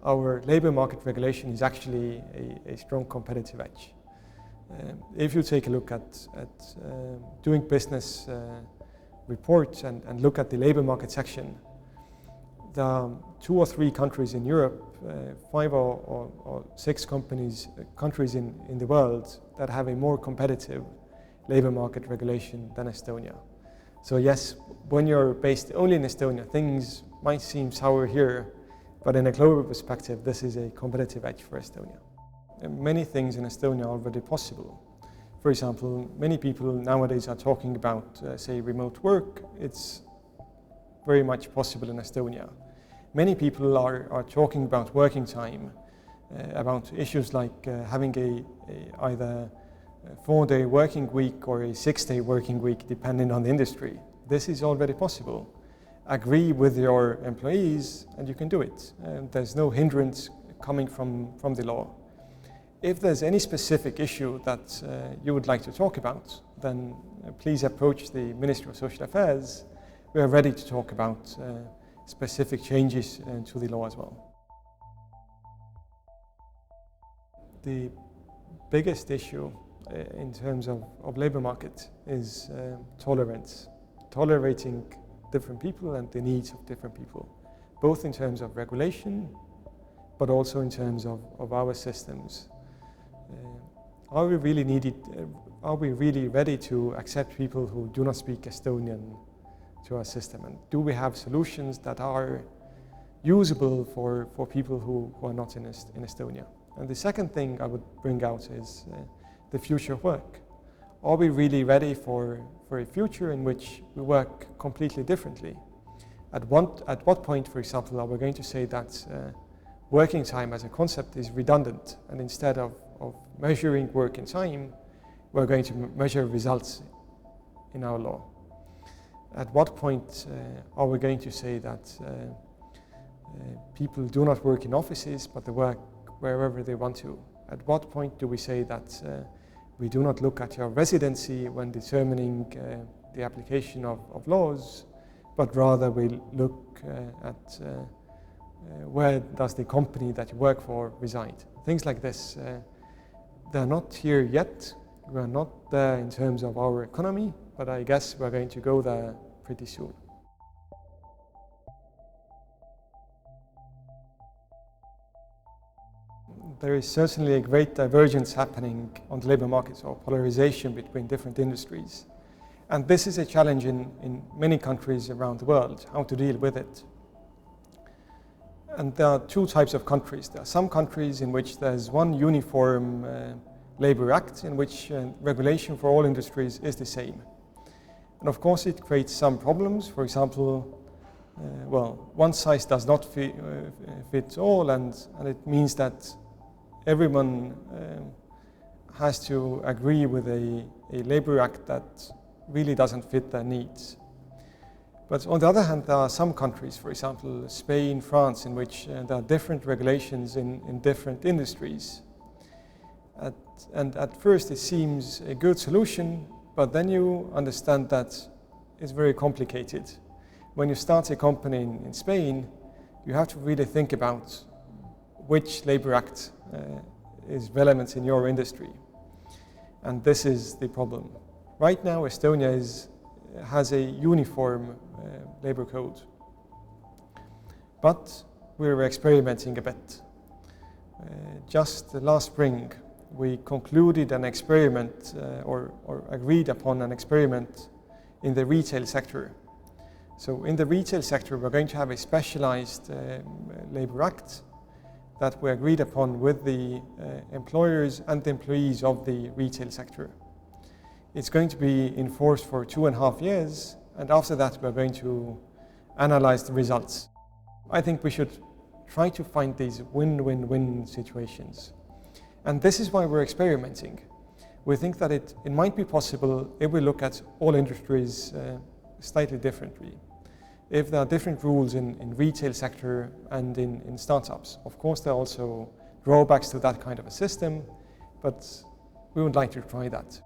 our labor market regulation is actually a strong competitive edge. If you take a look at doing business reports and look at the labor market section, there are 2 or 3 countries in Europe, 5 or 6 countries in the world that have a more competitive labor market regulation than Estonia. So yes, when you're based only in Estonia, things might seem sour here, but in a global perspective, this is a competitive edge for Estonia. Many things in Estonia are already possible. For example, many people nowadays are talking about, say, remote work. It's very much possible in Estonia. Many people are talking about working time, about issues like having either a 4-day working week or a 6-day working week, depending on the industry. This is already possible. Agree with your employees and you can do it. There's no hindrance coming from the law. If there's any specific issue that you would like to talk about, then please approach the Ministry of Social Affairs. We are ready to talk about specific changes to the law as well. The biggest issue in terms of labor market is tolerance, tolerating different people and the needs of different people, both in terms of regulation, but also in terms of our systems. Are we really ready to accept people who do not speak Estonian to our system? And do we have solutions that are usable for people who are not in Estonia? And the second thing I would bring out is the future of work. Are we really ready for a future in which we work completely differently? At what point, for example, are we going to say that working time as a concept is redundant, and instead of measuring work in time, we're going to measure results in our law? At what point are we going to say that people do not work in offices, but they work wherever they want to? At what point do we say that we do not look at your residency when determining the application of laws, but rather we look at where does the company that you work for reside? Things like this, they're not here yet. We're not there in terms of our economy, but I guess we're going to go there pretty soon. There is certainly a great divergence happening on the labor market, or polarization between different industries. And this is a challenge in many countries around the world, how to deal with it. And there are 2 types of countries. There are some countries in which there's one uniform Labour Act in which regulation for all industries is the same. And of course it creates some problems. For example, one size does not fit all, and it means that everyone has to agree with a Labour Act that really doesn't fit their needs. But on the other hand, there are some countries, for example, Spain, France, in which there are different regulations in different industries. And at first it seems a good solution, but then you understand that it's very complicated. When you start a company in Spain, you have to really think about which Labour Act is relevant in your industry. And this is the problem. Right now, Estonia has a uniform labour code, but we're experimenting a bit. Just last spring, we concluded an experiment or agreed upon an experiment in the retail sector. So in the retail sector, we're going to have a specialized Labour Act that we agreed upon with the employers and the employees of the retail sector. It's going to be enforced for 2.5 years, and after that we're going to analyze the results. I think we should try to find these win-win-win situations. And this is why we're experimenting. We think that it might be possible if we look at all industries slightly differently. If there are different rules in retail sector and in startups, of course there are also drawbacks to that kind of a system, but we would like to try that.